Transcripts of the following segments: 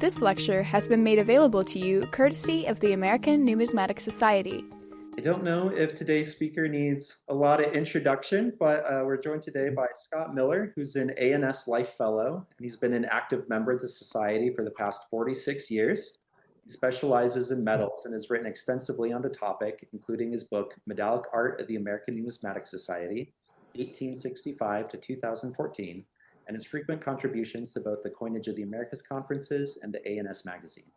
This lecture has been made available to you courtesy of the American Numismatic Society. I don't know if today's speaker needs a lot of introduction, but we're joined today by Scott Miller, who's an ANS Life Fellow, and he's been an active member of the Society for the past 46 years. He specializes in medals and has written extensively on the topic, including his book, Medallic Art of the American Numismatic Society, 1865 to 2014, and his frequent contributions to both the Coinage of the Americas conferences and the ANS magazine.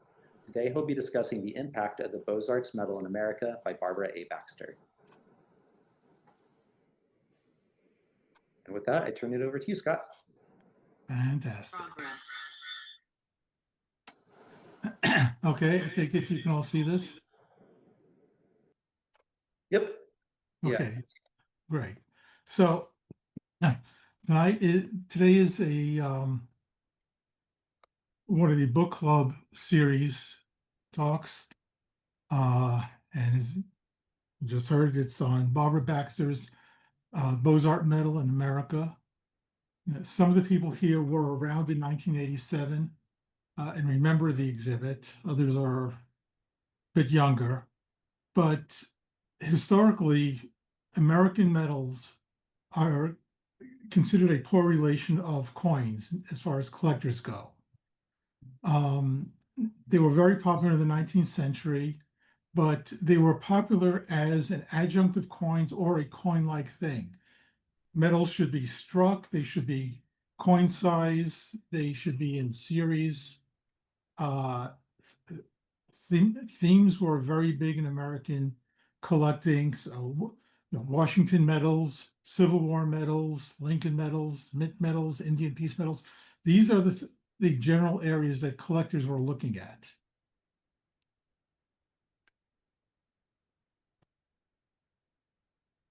Today, he'll be discussing the impact of the Beaux-Arts Medal in America by Barbara A. Baxter. And with that, I turn it over to you, Scott. Fantastic. Okay, I take it you can all see this? Yep. Okay, Yeah. great. So today is a one of the book club series talks, and as you just heard, it's on Barbara Baxter's Beaux-Arts Medal in America. Some of the people here were around in 1987 and remember the exhibit. Others are a bit younger, but historically, American medals are considered a poor relation of coins as far as collectors go. They were very popular in the 19th century, but they were popular as an adjunct of coins or a coin-like thing. Medals should be struck, they should be coin size, they should be in series. Themes were very big in American collecting. So, Washington medals, Civil War medals, Lincoln medals, Mint medals, Indian peace medals. These are the general areas that collectors were looking at.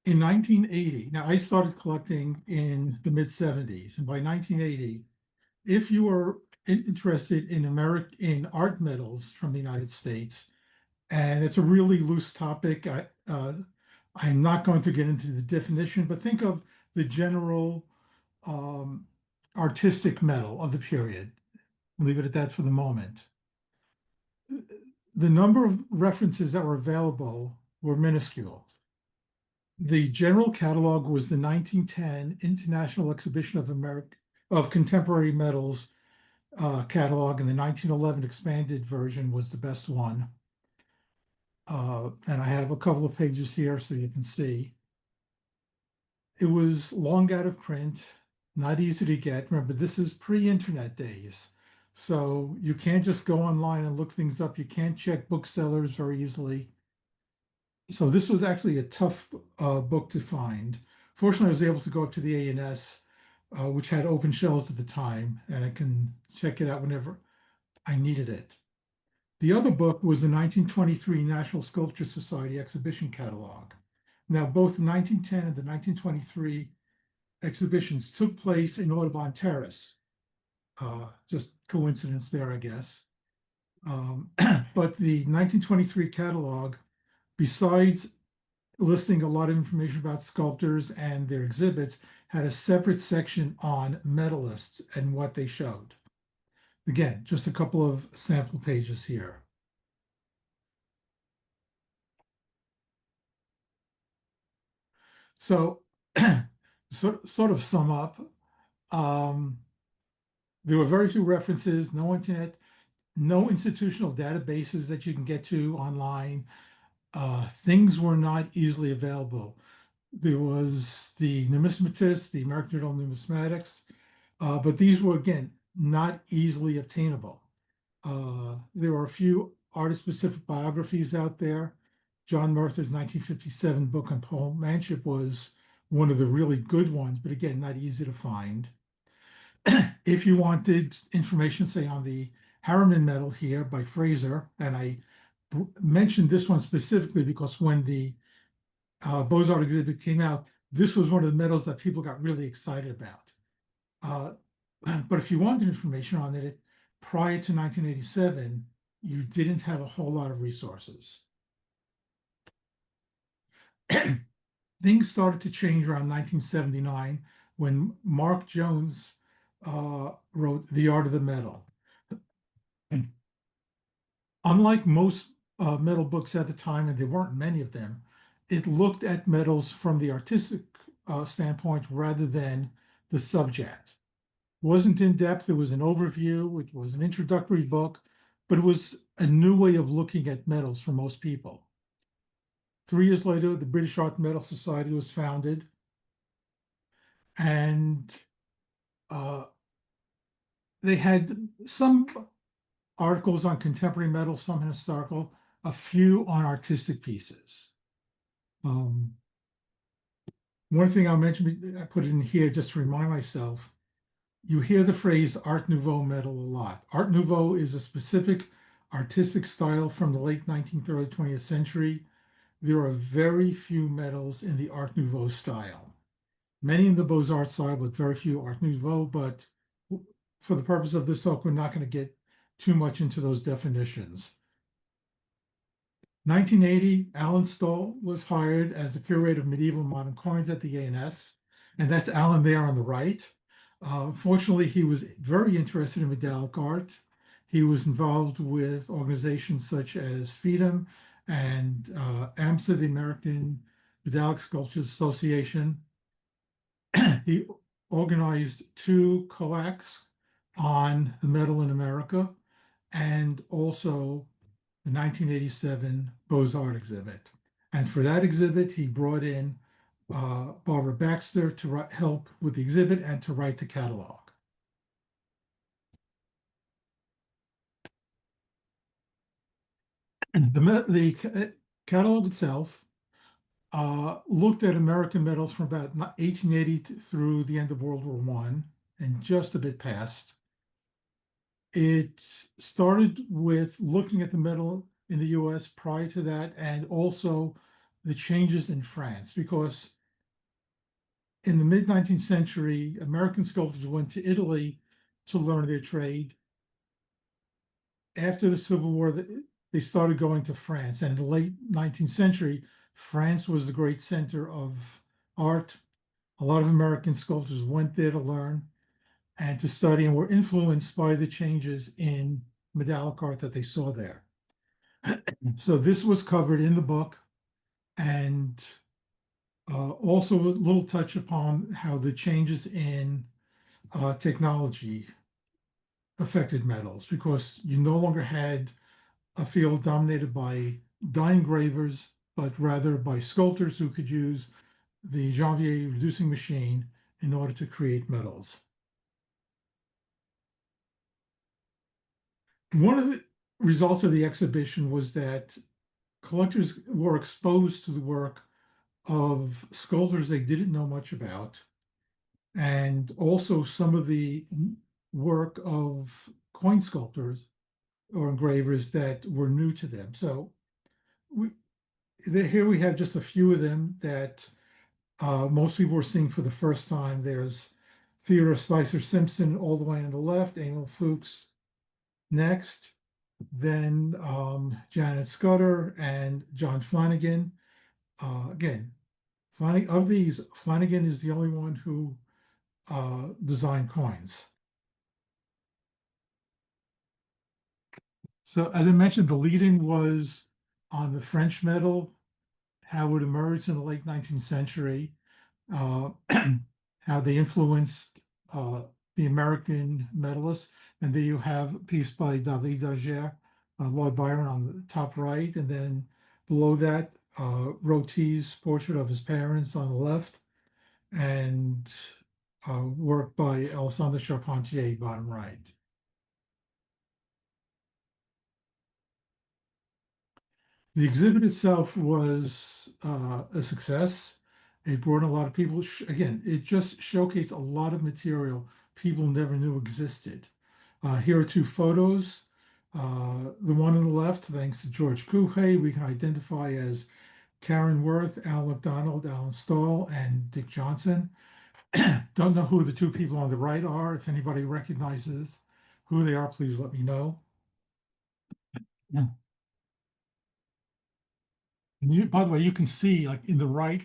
In 1980, now I started collecting in the mid-70s, and by 1980, if you were interested in art medals from the United States, and it's a really loose topic, I'm not going to get into the definition, but think of the general artistic medal of the period. Leave it at that for the moment. The number of references that were available were minuscule. The general catalog was the 1910 International Exhibition of Contemporary Medals catalog, and the 1911 expanded version was the best one. And I have a couple of pages here so you can see. It was long out of print, not easy to get. Remember, this is pre-internet days. So you can't just go online and look things up. You can't check booksellers very easily. So this was actually a tough book to find. Fortunately, I was able to go up to the ANS, which had open shelves at the time, and I can check it out whenever I needed it. The other book was the 1923 National Sculpture Society exhibition catalog. Now, both the 1910 and the 1923 exhibitions took place in Audubon Terrace. Just coincidence there, I guess. But the 1923 catalog, besides listing a lot of information about sculptors and their exhibits, had a separate section on medalists and what they showed. Again, just a couple of sample pages here. So, sort of sum up, there were very few references, no internet, no institutional databases that you can get to online. Things were not easily available. There was the numismatists, the American Journal of Numismatics, but these were, again, not easily obtainable. There were a few artist-specific biographies out there. John Murtha's 1957 book on Paul Manship was one of the really good ones, but again, not easy to find. If you wanted information, say, on the Harriman Medal here by Fraser, and I mentioned this one specifically because when the Beaux-Arts exhibit came out, this was one of the medals that people got really excited about. But if you wanted information on it prior to 1987, you didn't have a whole lot of resources. Things started to change around 1979 when Mark Jones wrote The Art of the Medal. unlike most medal books at the time, and there weren't many of them, it looked at medals from the artistic standpoint rather than the subject. It wasn't in depth, it was an overview, it was an introductory book, but it was a new way of looking at medals for most people. 3 years later, the British Art Medal Society was founded, and they had some articles on contemporary medals, some historical, a few on artistic pieces. One thing I'll mention, I put it in here just to remind myself, you hear the phrase Art Nouveau medal a lot. Art Nouveau is a specific artistic style from the late 19th, early 20th century. There are very few medals in the Art Nouveau style. Many in the Beaux-Arts style, but very few Art Nouveau. But for the purpose of this talk, we're not going to get too much into those definitions. 1980, Alan Stoll was hired as the curator of medieval and modern coins at the ANS, and that's Alan there on the right. Fortunately, he was very interested in medallic art. He was involved with organizations such as FIDM and AMSA, the American Medallic Sculptors Association. He organized 2 coacs on the medal in America, and also the 1987 Beaux-Arts exhibit. And for that exhibit, he brought in Barbara Baxter to help with the exhibit and to write the catalog. The catalog itself looked at American medals from about 1880 through the end of World War I and just a bit past. It started with looking at the medal in the US prior to that, and also the changes in France, because in the mid-19th century, American sculptors went to Italy to learn their trade. After the Civil War, they started going to France. And in the late 19th century, France was the great center of art. A lot of American sculptors went there to learn and to study, and were influenced by the changes in medallic art that they saw there. So this was covered in the book, and also a little touch upon how the changes in technology affected medals, because you no longer had a field dominated by die engravers, but rather by sculptors who could use the Janvier reducing machine in order to create medals. One of the results of the exhibition was that collectors were exposed to the work of sculptors they didn't know much about, and also some of the work of coin sculptors or engravers that were new to them. So here we have just a few of them that most people were seeing for the first time. There's Theodore Spicer Simpson all the way on the left, Emil Fuchs next, then Janet Scudder and John Flanagan. Again, of these, Flanagan is the only one who designed coins. So as I mentioned, the lead-in was on the French medal, how it emerged in the late 19th century, how they influenced the American medalists. And there you have a piece by David Daguerre, Lord Byron on the top right, and then below that, Roty's portrait of his parents on the left, and work by Alessandro Charpentier, bottom right. The exhibit itself was a success. It brought in a lot of people. Again, it just showcased a lot of material people never knew existed. Here are 2 photos. The one on the left, thanks to George Couhay, we can identify as Karen Worth, Al McDonald, Alan Stoll, and Dick Johnson. Don't know who the 2 people on the right are. If anybody recognizes who they are, please let me know. Yeah. By the way, you can see, like, in the right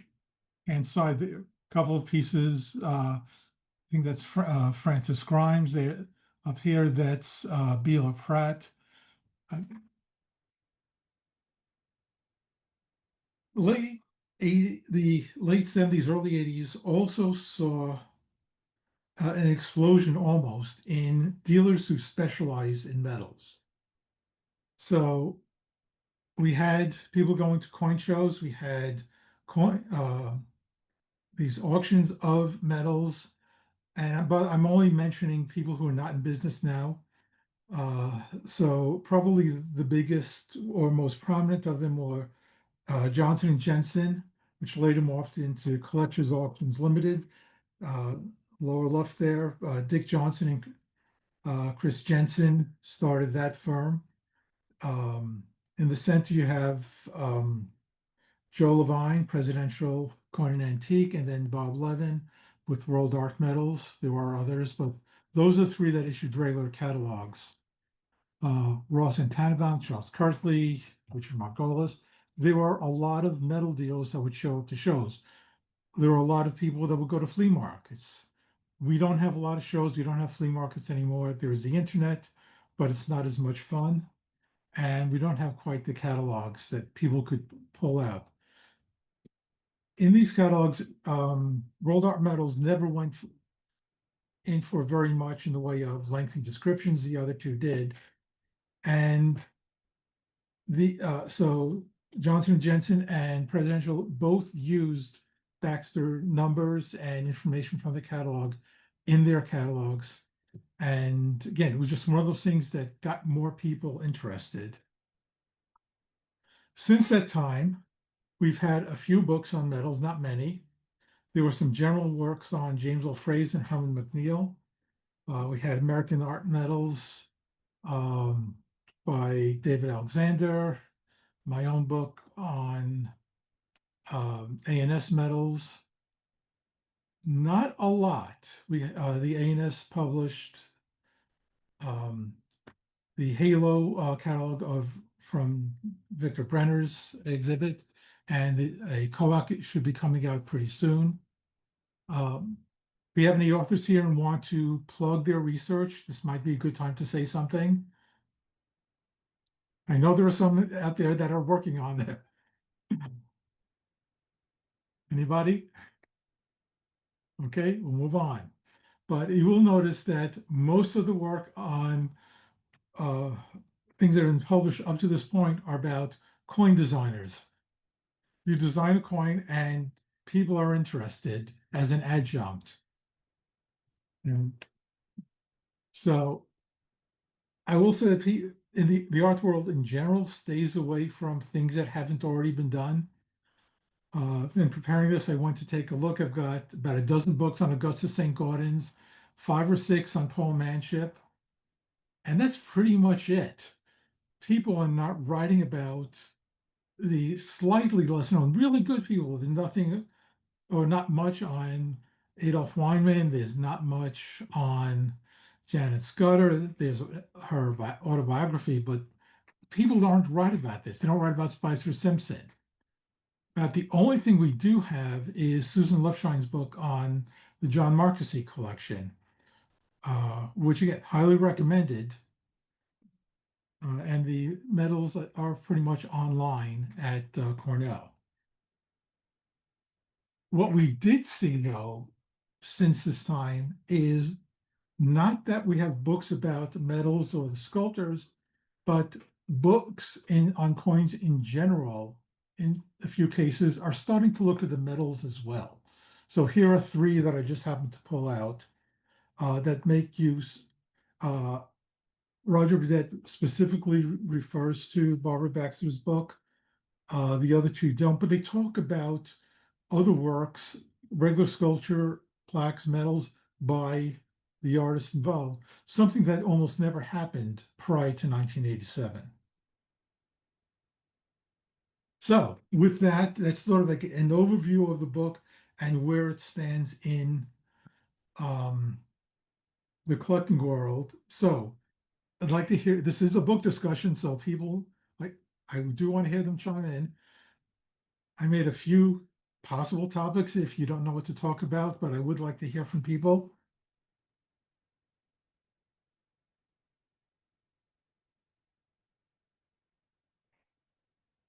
hand side, a couple of pieces. I think that's Francis Grimes. There up here, that's Bela Pratt. the late 70s, early 80s also saw an explosion almost in dealers who specialize in metals. So we had people going to coin shows, we had these auctions of metals, but I'm only mentioning people who are not in business now. So probably the biggest or most prominent of them were Johnson and Jensen, which later morphed into Collectors Auctions Limited. Lower left there, Dick Johnson and Chris Jensen started that firm. In the center, you have Joe Levine, Presidential Coin and Antique, and then Bob Levin with World Art Medals. There are others, but those are three that issued regular catalogs. Ross and Tannenbaum, Charles Kirtley, Richard Margolis. There were a lot of metal dealers that would show up to shows. There were a lot of people that would go to flea markets. We don't have a lot of shows. We don't have flea markets anymore. There's the internet, but it's not as much fun. And we don't have quite the catalogs that people could pull out. In these catalogs, World Art Medals never went in for very much in the way of lengthy descriptions. The other two did. And so Johnson and Jensen and Presidential both used Baxter numbers and information from the catalog in their catalogs. And again, it was just one of those things that got more people interested. Since that time, we've had a few books on metals, not many. There were some general works on James L. Fraser and Herman McNeil. We had American Art Medals by David Alexander, my own book on ANS medals. Not a lot. The ANS published the Halo catalog from Victor Brenner's exhibit, and a co-op should be coming out pretty soon. If we have any authors here and want to plug their research, this might be a good time to say something. I know there are some out there that are working on it. Anybody? Okay, we'll move on. But you will notice that most of the work on things that have been published up to this point are about coin designers. You design a coin and people are interested as an adjunct. So I will say that in the art world in general stays away from things that haven't already been done. In preparing this, I went to take a look. I've got about a dozen books on Augustus St. Gaudens, 5 or 6 on Paul Manship, and that's pretty much it. People are not writing about the slightly less known, really good people. There's nothing or not much on Adolf Weinman. There's not much on Janet Scudder. There's her autobiography, but people don't write about this. They don't write about Spicer Simpson. But the only thing we do have is Susan Lefshine's book on the John Marquesi collection, which again, highly recommended. And the medals are pretty much online at Cornell. What we did see, though, since this time is not that we have books about the medals or the sculptors, but books on coins in general, in a few cases, are starting to look at the medals as well. So here are 3 that I just happened to pull out that make use. Roger Burdett specifically refers to Barbara Baxter's book. The other 2 don't, but they talk about other works, regular sculpture, plaques, medals by the artists involved, something that almost never happened prior to 1987. So with that, that's sort of like an overview of the book and where it stands in the collecting world. So I'd like to hear, this is a book discussion, so people, I do want to hear them chime in. I made a few possible topics if you don't know what to talk about, but I would like to hear from people.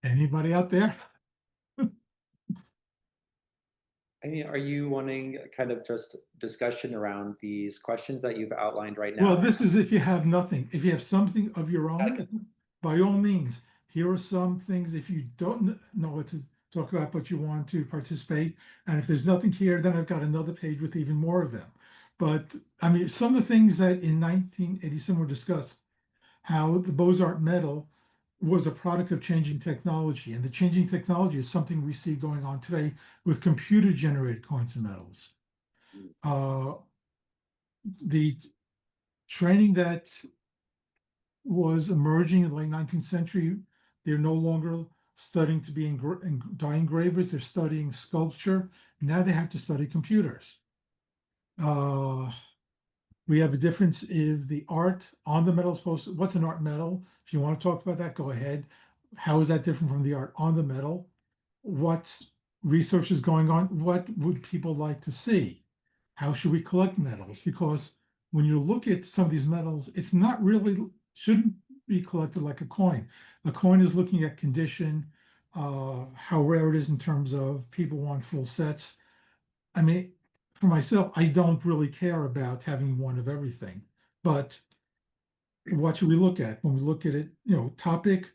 Anybody out there? I mean, are you wanting kind of just discussion around these questions that you've outlined right Well, now? this is if you have nothing. If you have something of your Okay. own, by all means, here are some things if you don't know what to talk about, but you want to participate. And if there's nothing here, then I've got another page with even more of them. But I mean, some of the things that in 1987 were discussed, how the Beaux-Arts Medal was a product of changing technology. And the changing technology is something we see going on today with computer-generated coins and medals. Uh, the training that was emerging in the late 19th century, they're no longer studying to be die engravers, they're studying sculpture. Now they have to study computers. We have a difference if the art on the medal is supposed to, what's an art medal? If you want to talk about that, go ahead. How is that different from the art on the medal? What's research is going on? What would people like to see? How should we collect medals? Because when you look at some of these medals, it's not really, shouldn't be collected like a coin. A coin is looking at condition, how rare it is in terms of people want full sets. I mean, for myself, I don't really care about having one of everything, but what should we look at? When we look at it, topic,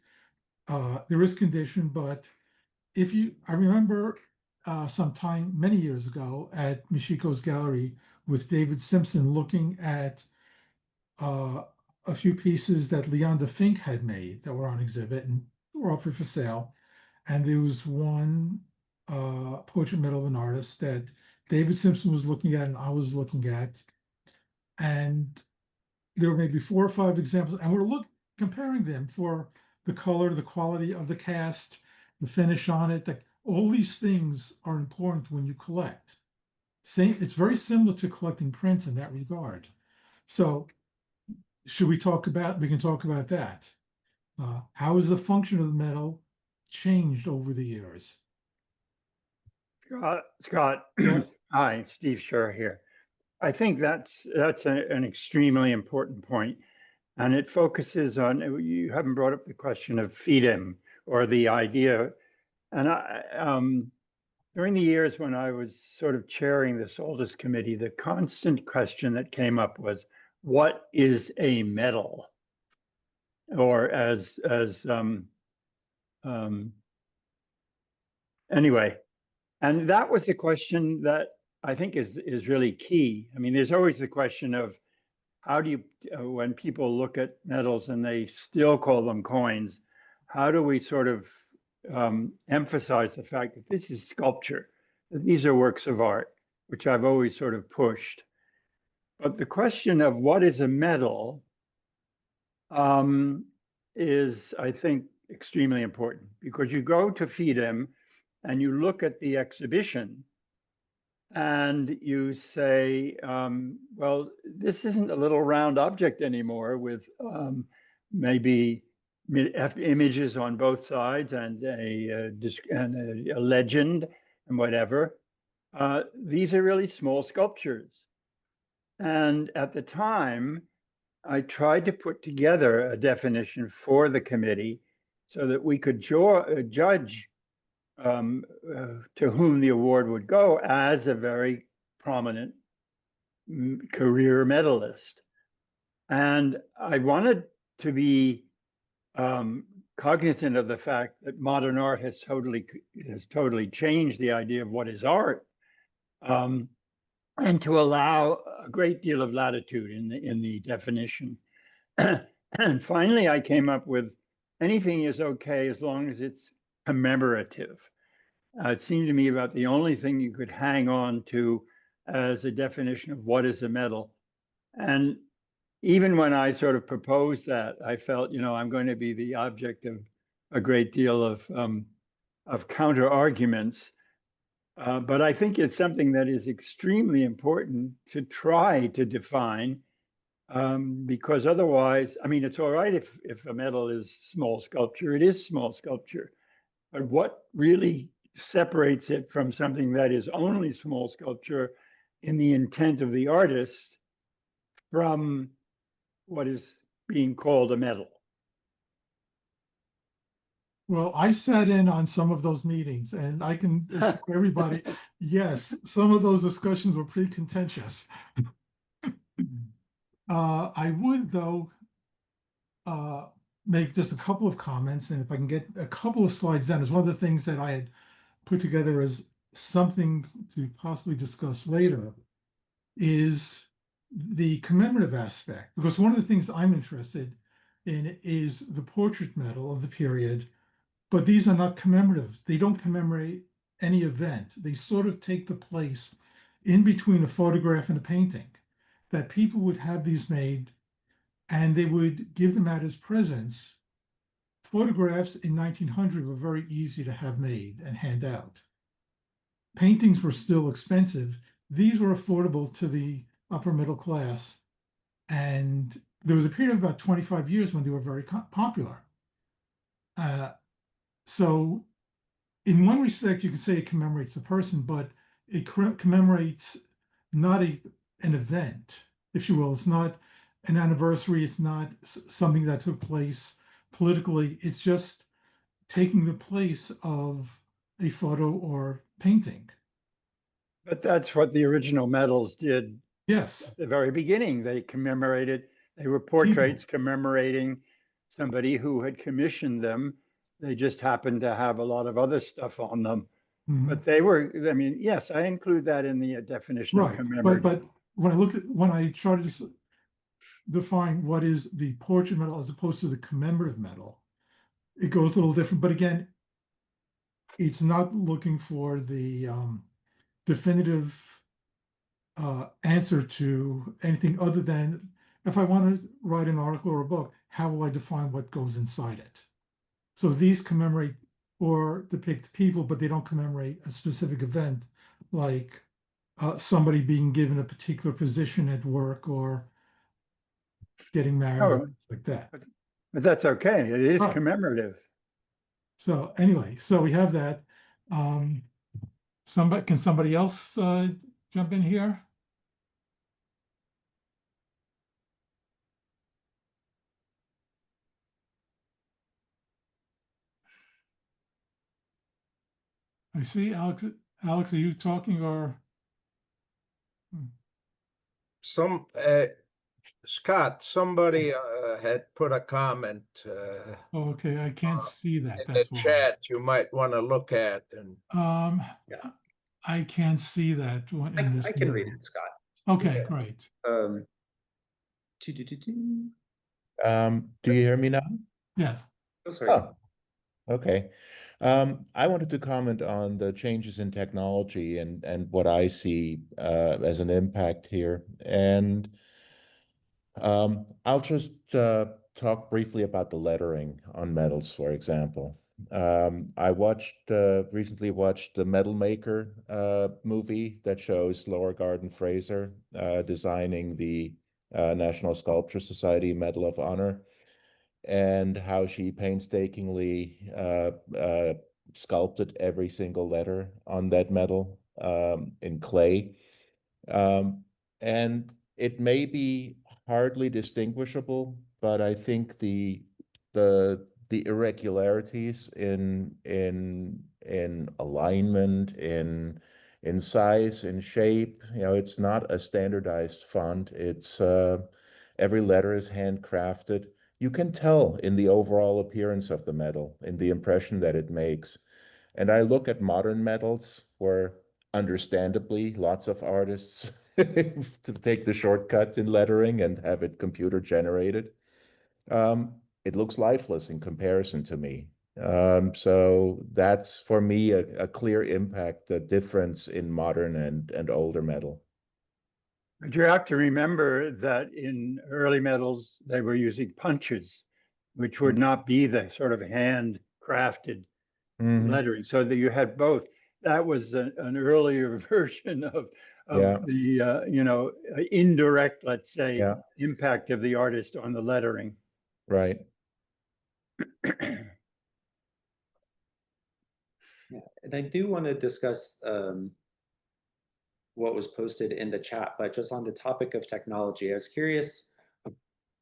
there is condition, but I remember some time, many years ago at Michiko's gallery with David Simpson looking at a few pieces that Leon de Fink had made that were on exhibit and were offered for sale. And there was one portrait medal of an artist that David Simpson was looking at and I was looking at. And there were maybe 4 or 5 examples, and we're comparing them for the color, the quality of the cast, the finish on it. All these things are important when you collect. It's very similar to collecting prints in that regard. So we can talk about that. How has the function of the medal changed over the years? Scott, Yes. hi, Steve Scher here. I think that's an extremely important point, and it focuses on, you haven't brought up the question of FIDEM or the idea, and during the years when I was sort of chairing this oldest committee, the constant question that came up was, what is a medal? Or anyway, and that was the question that I think is really key. I mean, there's always the question of how do you, when people look at medals and they still call them coins, how do we sort of emphasize the fact that this is sculpture, that these are works of art, which I've always sort of pushed. But the question of what is a medal is, I think, extremely important, because you go to FIDEM and you look at the exhibition and you say, well, this isn't a little round object anymore with maybe images on both sides and a legend and whatever. These are really small sculptures. And at the time, I tried to put together a definition for the committee so that we could judge to whom the award would go as a very prominent career medalist. And I wanted to be cognizant of the fact that modern art has totally changed the idea of what is art, and to allow a great deal of latitude in the definition. And finally, I came up with anything is okay as long as it's commemorative. It seemed to me about the only thing you could hang on to as a definition of what is a medal. And even when I sort of proposed that, I felt, I'm going to be the object of a great deal of counter arguments. But I think it's something that is extremely important to try to define, because otherwise, I mean, it's all right if a medal is small sculpture, it is small sculpture. But what really separates it from something that is only small sculpture in the intent of the artist from what is being called a medal? Well, I sat in on some of those meetings, and I can assure everybody, yes, some of those discussions were pretty contentious. I would, though, make just a couple of comments, and if I can get a couple of slides down, is one of the things that I had put together as something to possibly discuss later, is the commemorative aspect, because one of the things I'm interested in is the portrait medal of the period, but these are not commemoratives. They don't commemorate any event. They sort of take the place in between a photograph and a painting, that people would have these made and they would give them out as presents. Photographs in 1900 were very easy to have made and hand out. Paintings were still expensive. These were affordable to the upper middle class. And there was a period of about 25 years when they were very popular. So in one respect, you could say it commemorates the person, but it commemorates not an event, if you will. It's not an anniversary. It's not something that took place politically. It's just taking the place of a photo or painting. But that's what the original medals did Yes. at the very beginning. They commemorated, they were portraits commemorating somebody who had commissioned them. They just happened to have a lot of other stuff on them. Mhm. But they were, I mean, yes, I include that in the definition of Right. commemorative. But when I tried to define what is the portrait medal as opposed to the commemorative medal, it goes a little different. But again, it's not looking for the definitive answer to anything other than, if I want to write an article or a book, how will I define what goes inside it? So these commemorate or depict people, but they don't commemorate a specific event, like somebody being given a particular position at work or getting married, or Oh, things like that. but that's okay. It is Right. commemorative. So anyway, so we have that. Can somebody else jump in here? I see Alex. Alex, are you talking or? Scott, somebody had put a comment Oh, okay, I can't see that. in the That's why. chat you might want to look at. And Yeah. I can't see that in this. I can read it, Scott. Okay, great. Do Do you hear me now? Yes. Oh, sorry. Oh, okay. I wanted to comment on the changes in technology and what I see as an impact here. And I'll just talk briefly about the lettering on medals, for example. I recently watched the Medal Maker movie that shows Laura Garden Fraser designing the National Sculpture Society Medal of Honor, and how she painstakingly sculpted every single letter on that medal in clay. And it may be hardly distinguishable, but I think the irregularities in alignment, in size, in shape, it's not a standardized font. It's every letter is handcrafted. You can tell in the overall appearance of the medal, in the impression that it makes. And I look at modern medals where, understandably, lots of artists to take the shortcut in lettering and have it computer generated. It looks lifeless in comparison to me. So that's for me a clear impact, a difference in modern and older metal. But you have to remember that in early medals, they were using punches, which would not be the sort of handcrafted lettering. So that you had both. That was an earlier version of Yeah. the indirect, let's say, Yeah. impact of the artist on the lettering. Right. Yeah, and I do want to discuss what was posted in the chat, but just on the topic of technology, I was curious,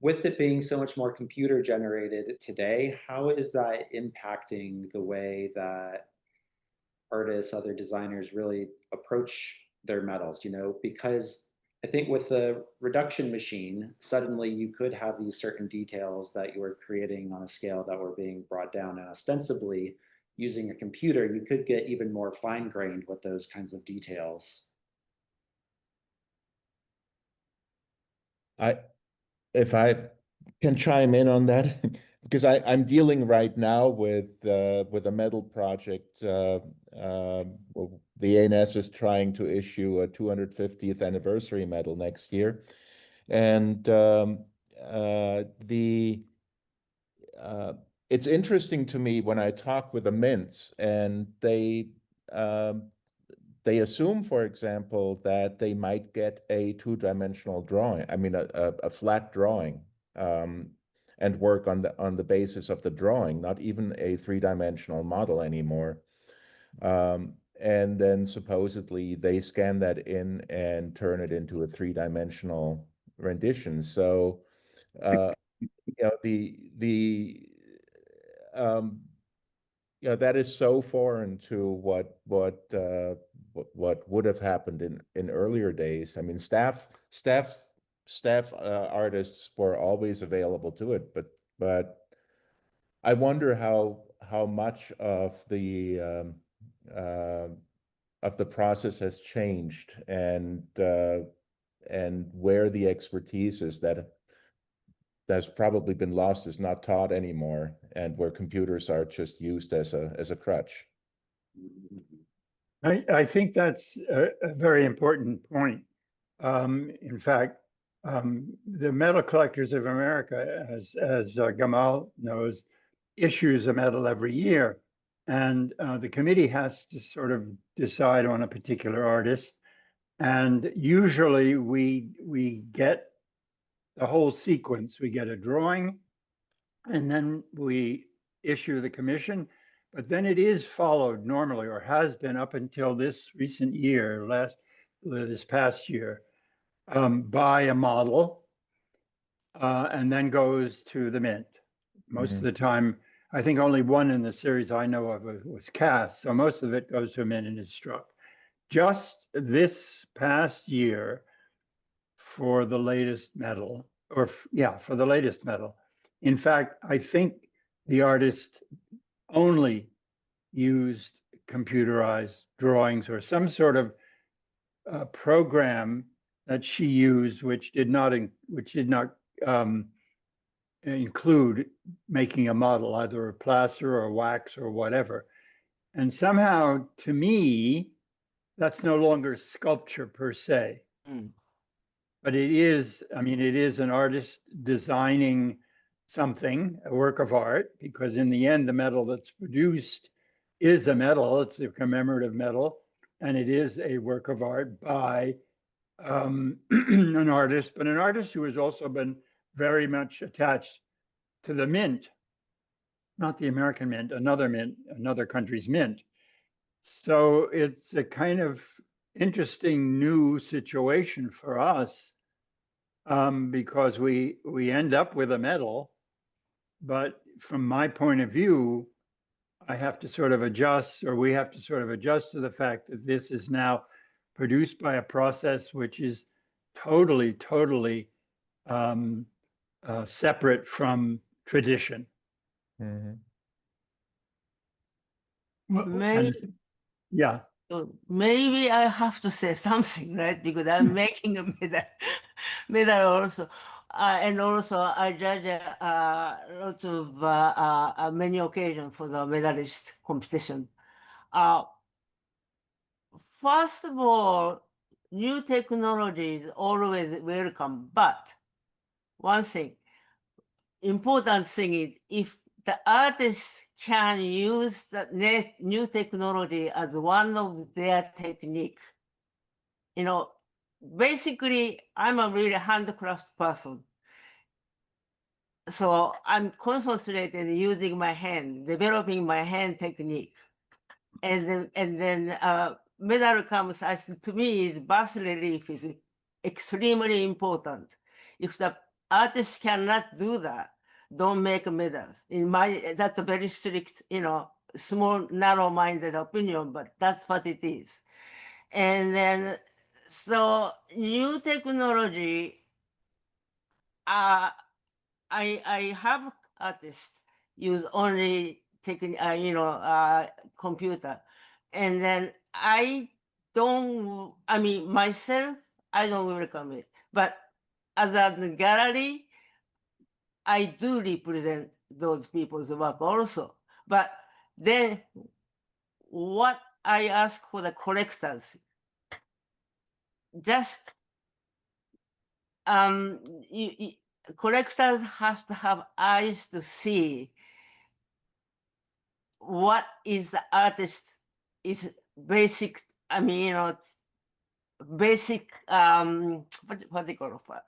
with it being so much more computer generated today, how is that impacting the way that artists, other designers really approach their medals? Because I think with the reduction machine, suddenly you could have these certain details that you were creating on a scale that were being brought down, and ostensibly using a computer, you could get even more fine-grained with those kinds of details. If I can chime in on that, because I'm dealing right now with a medal project. Well, the ANS is trying to issue a 250th anniversary medal next year, and it's interesting to me when I talk with the mints, and they assume, for example, that they might get a two-dimensional drawing, I mean a flat drawing, and work on the basis of the drawing, not even a three-dimensional model anymore. And then supposedly they scan that in and turn it into a three-dimensional rendition. So um, that is so foreign to what would have happened in earlier days. I mean, staff artists were always available to it, but I wonder how much of the process has changed, and where the expertise is that's probably been lost, is not taught anymore, and where computers are just used as a crutch. I think that's a very important point. In fact, the Medal Collectors of America, as Gamal knows, issues a medal every year. And the committee has to sort of decide on a particular artist. And usually we get the whole sequence. We get a drawing, and then we issue the commission. But then it is followed normally, or has been up until this recent year, this past year, by a model, and then goes to the mint. Most of the time, I think only one in the series I know of was cast, so most of it goes to a mint and is struck. Just this past year, for the latest medal, for the latest medal. In fact, I think the artist only used computerized drawings or some sort of program that she used, which did not include making a model, either a plaster or wax or whatever. And somehow, to me, that's no longer sculpture per se. But it is, I mean, it is an artist designing something, a work of art, because in the end, the medal that's produced is a medal. It's a commemorative medal, and it is a work of art by an artist, but an artist who has also been very much attached to the mint, not the American mint, another country's mint. So it's a kind of interesting new situation for us, because we end up with a medal, but from my point of view, I have to sort of adjust, or we have to sort of adjust to the fact that this is now produced by a process which is totally separate from tradition. Maybe, Yeah. maybe I have to say something, right? Because I'm making a medal also. And also I judge lots of many occasions for the medalist competition. First of all, new technology is always welcome, but one thing, important thing is if the artists can use the new technology as one of their technique. Basically, I'm a really handcraft person. So I'm concentrated using my hand, developing my hand technique. And then medal comes, to me, is bas relief is extremely important. If the artists cannot do that. Don't make medals. That's a very strict, small, narrow-minded opinion, but that's what it is. And then, so new technology, I have artists use only computer, and then myself, I don't welcome it. But as a gallery, I do represent those people's work also. But then what I ask for the collectors, just collectors have to have eyes to see what is the artist is basic. Basic what they call it,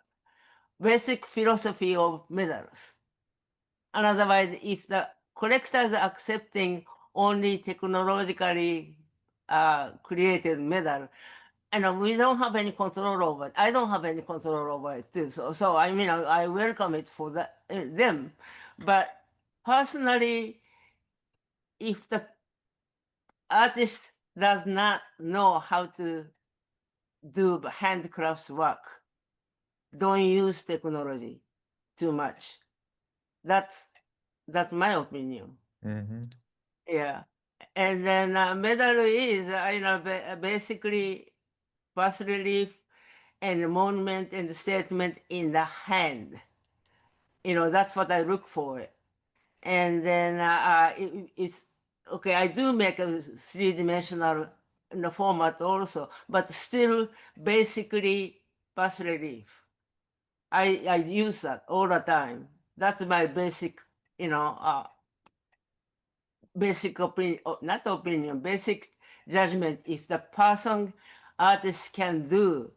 basic philosophy of medals. And otherwise, if the collectors are accepting only technologically created medal, and we don't have any control over it. I don't have any control over it too. So I welcome it for them. But personally, if the artist does not know how to do handcrafts work, don't use technology too much. That's my opinion. Mhm. Yeah. And then medal is basically bas relief and monument and statement in the hand. That's what I look for. And then it's okay. I do make a three-dimensional format also, but still basically bas relief. I use that all the time. That's my basic, basic opinion, not opinion, basic judgment. If the artist can do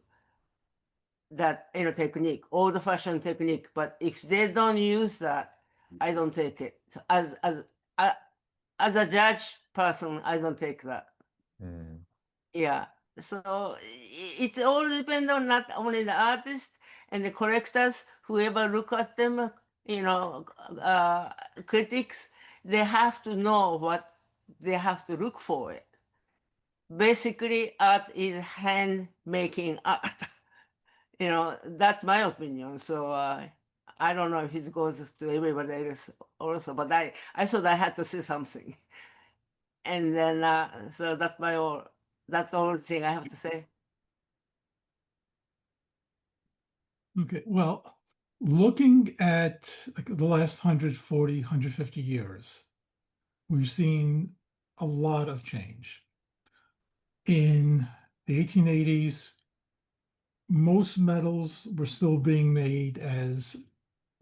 that technique, old-fashioned technique, but if they don't use that, I don't take it. As a judge person, I don't take that. Mm. Yeah. So it all depends on not only the artist and the collectors, whoever look at them, critics, they have to know what they have to look for it. Basically, art is hand-making art. That's my opinion. So I don't know if it goes to everybody else also, but I thought I had to say something. And then, so that's the only thing I have to say. Okay, well, looking at the last 140, 150 years, we've seen a lot of change. In the 1880s, most medals were still being made as a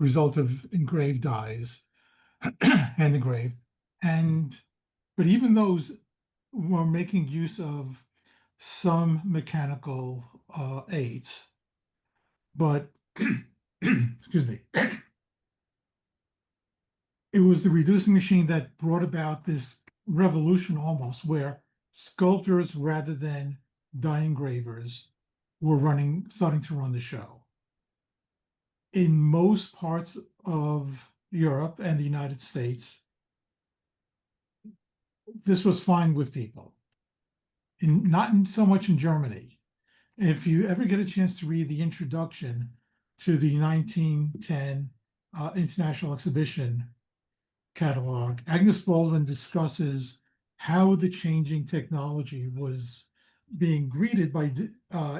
result of engraved dies, hand engraved. But even those were making use of some mechanical aids. But, excuse me, it was the reducing machine that brought about this revolution almost, where sculptors rather than die engravers were starting to run the show. In most parts of Europe and the United States, this was fine with people. Not so much in Germany. If you ever get a chance to read the introduction to the 1910 International Exhibition catalog, Agnes Baldwin discusses how the changing technology was being greeted by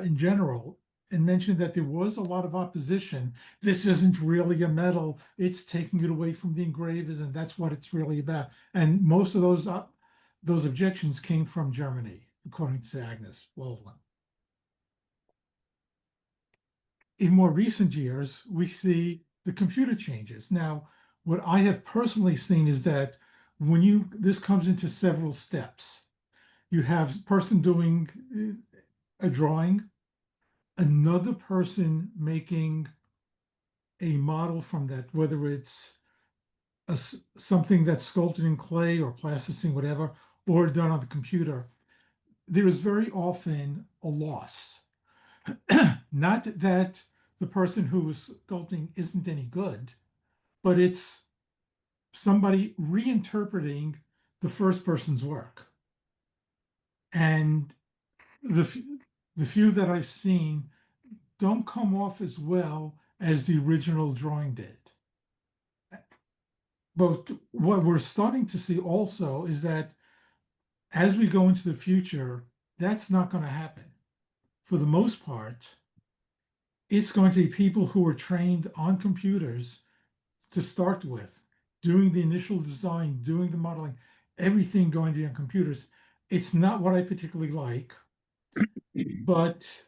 in general, and mentioned that there was a lot of opposition. This isn't really a medal, it's taking it away from the engravers, and that's what it's really about. And most of those objections came from Germany, according to Agnes Baldwin. In more recent years, we see the computer changes. Now, what I have personally seen is that this comes into several steps. You have a person doing a drawing, another person making a model from that, whether it's something that's sculpted in clay or plasticine, whatever, or done on the computer. There is very often a loss. Not that the person who was sculpting isn't any good, but it's somebody reinterpreting the first person's work. And the few that I've seen don't come off as well as the original drawing did. But what we're starting to see also is that as we go into the future, that's not going to happen. For the most part, it's going to be people who are trained on computers to start with, doing the initial design, doing the modeling, everything going to be on computers. It's not what I particularly like, but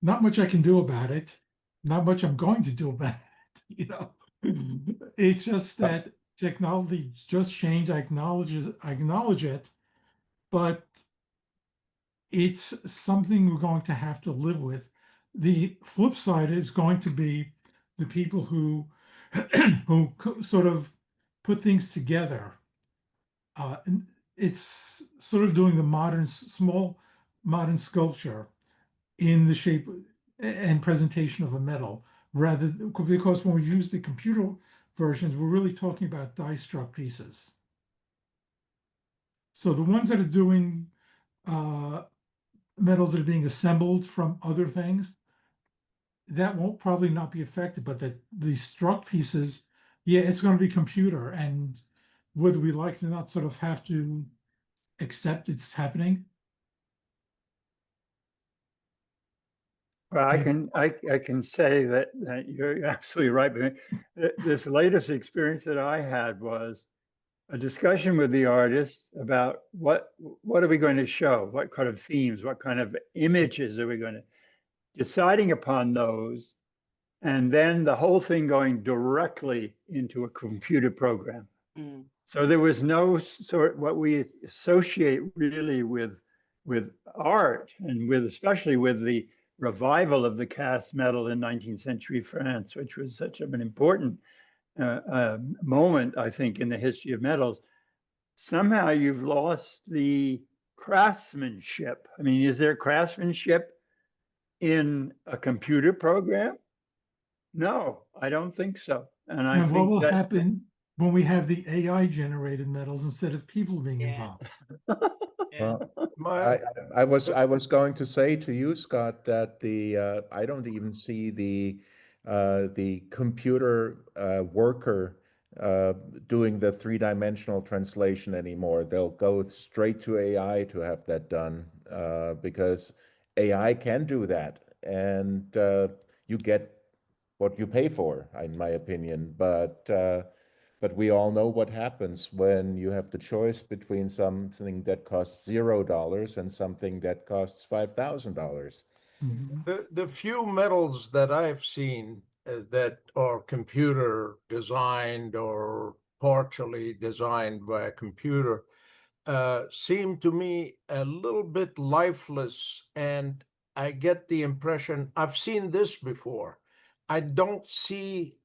not much I can do about it. Not much I'm going to do about it. You know, it's just that technology just changed. I acknowledge it, but it's something we're going to have to live with. The flip side is going to be the people who who sort of put things together. And it's sort of doing the small modern sculpture in the shape and presentation of a metal, because when we use the computer versions, we're really talking about die-struck pieces. So the ones that are doing metals that are being assembled from other things, that won't probably not be affected, but the struck pieces, yeah, it's going to be computer, and whether we like it or not, sort of have to accept it's happening. Well, I Yeah. can say that you're absolutely right. But this latest experience that I had was a discussion with the artist about what are we going to show, what kind of themes, what kind of images are we going to, deciding upon those, and then the whole thing going directly into a computer program. Mm. So there was no sort what we associate really with art, and with especially with the revival of the cast metal in 19th century France, which was such an important moment, I think, in the history of metals. Somehow you've lost the craftsmanship. I mean, is there craftsmanship in a computer program? No, I don't think so. And I And what think will that happen when we have the AI generated metals instead of people being Yeah. involved? Yeah. Well, My, I was going to say to you, Scott, that I don't even see the computer worker doing the three-dimensional translation anymore. They'll go straight to AI to have that done because AI can do that, and you get what you pay for, in my opinion. But we all know what happens when you have the choice between something that costs $0 and something that costs $5,000. Mhm. the few metals that I've seen that are computer designed or partially designed by a computer seem to me a little bit lifeless, and I get the impression I've seen this before. I don't see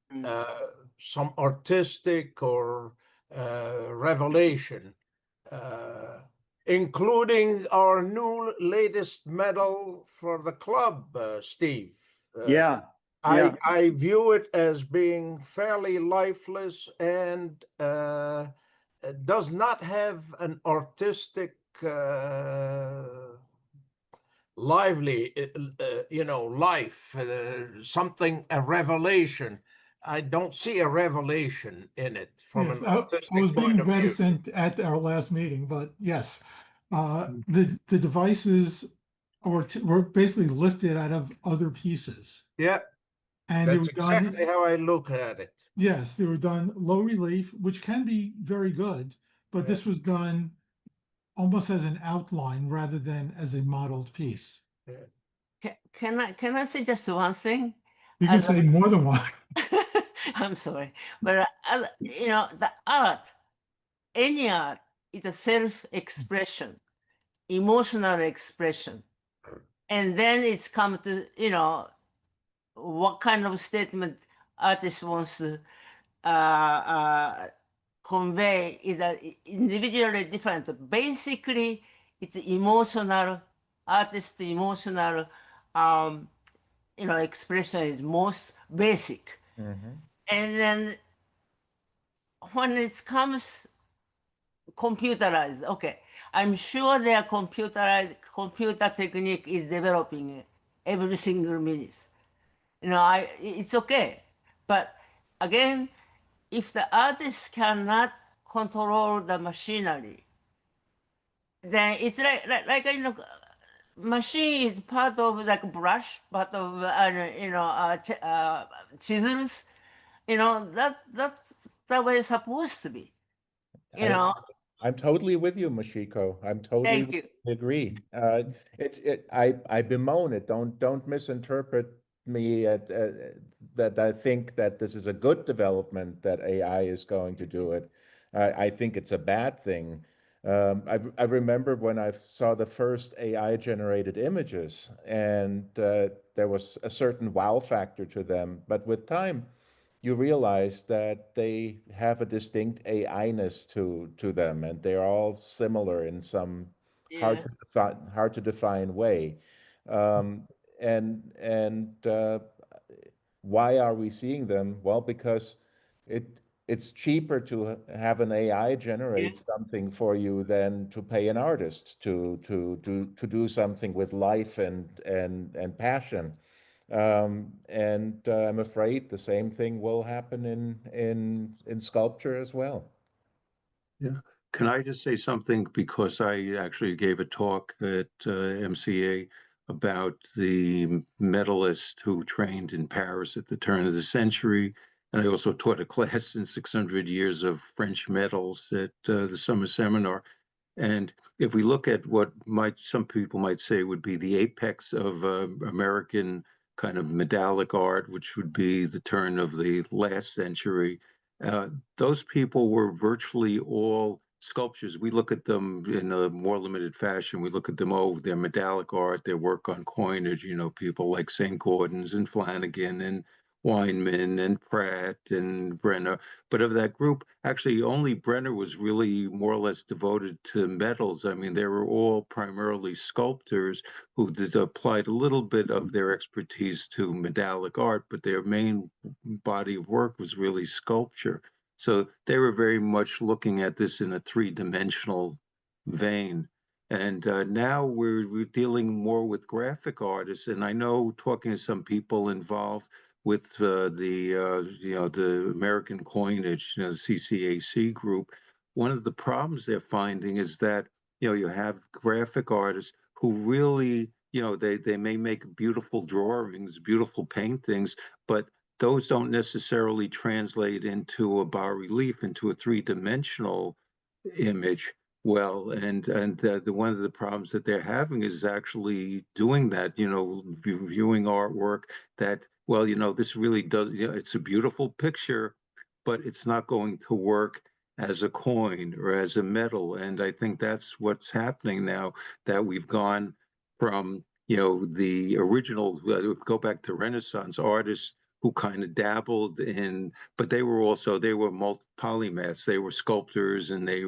some artistic or revelation, including our new latest medal for the club, Steve. yeah, yeah. I view it as being fairly lifeless and does not have an artistic, lively, life, something, a revelation. I don't see a revelation in it from Yes, an I was artistic point being of view. reticent at our last meeting, but yes, the devices were basically lifted out of other pieces, Yeah, and they that's were exactly done. how I look at it. Yes, they were done low relief, which can be very good, but Yeah. this was done almost as an outline rather than as a modeled piece. Can I say just one thing? You can As say more than one. I'm sorry, but the art, any art, is a self-expression, emotional expression, and then it's come to what kind of statement artist wants to convey is individually different. Basically, it's emotional, artist emotional expression is most basic. Mhm. And then when it comes computerized, okay, I'm sure their computer technique is developing every single minute. It's okay. But again, if the artist cannot control the machinery, then it's like machine is part of like brush, part of chisels. That's the way it's supposed to be. You I, know. I'm totally with you, Mashiko. I'm totally Thank you. agree. I bemoan it. Don't misinterpret me that I think that this is a good development that AI is going to do it. I think it's a bad thing. I remember when I saw the first AI generated images, and there was a certain wow factor to them. But with time, you realize that they have a distinct AI-ness to them, and they're all similar in some Yeah. hard to define way. Um, and why are we seeing them? Well, because it's cheaper to have an AI Yeah. generate something for you than to pay an artist to do something with life and passion. And I'm afraid the same thing will happen in sculpture as well. Yeah. Can I just say something? Because I actually gave a talk at MCA about the medalist who trained in Paris at the turn of the century. And I also taught a class in 600 years of French medals at the summer seminar. And if we look at what some people might say would be the apex of American kind of medallic art, which would be the turn of the last century, those people were virtually all sculptures. We look at them in a more limited fashion. We look at them, their medallic art, their work on coinage, people like St. Gordon's and Flanagan and Weinman and Pratt and Brenner. But of that group, actually only Brenner was really more or less devoted to metals. I mean, they were all primarily sculptors who applied a little bit of their expertise to medallic art, but their main body of work was really sculpture. So they were very much looking at this in a three-dimensional vein. And now we're dealing more with graphic artists. And I know, talking to some people involved with the American Coinage, CCAC group, one of the problems they're finding is that you have graphic artists who really they may make beautiful drawings, beautiful paintings, but those don't necessarily translate into a bas-relief, into a three-dimensional image well. And the one of the problems that they're having is actually doing that, viewing artwork that, well, this really does, it's a beautiful picture, but it's not going to work as a coin or as a metal. And I think that's what's happening now, that we've gone from, the original, go back to Renaissance artists who kind of dabbled in, but they were polymaths. They were sculptors, and they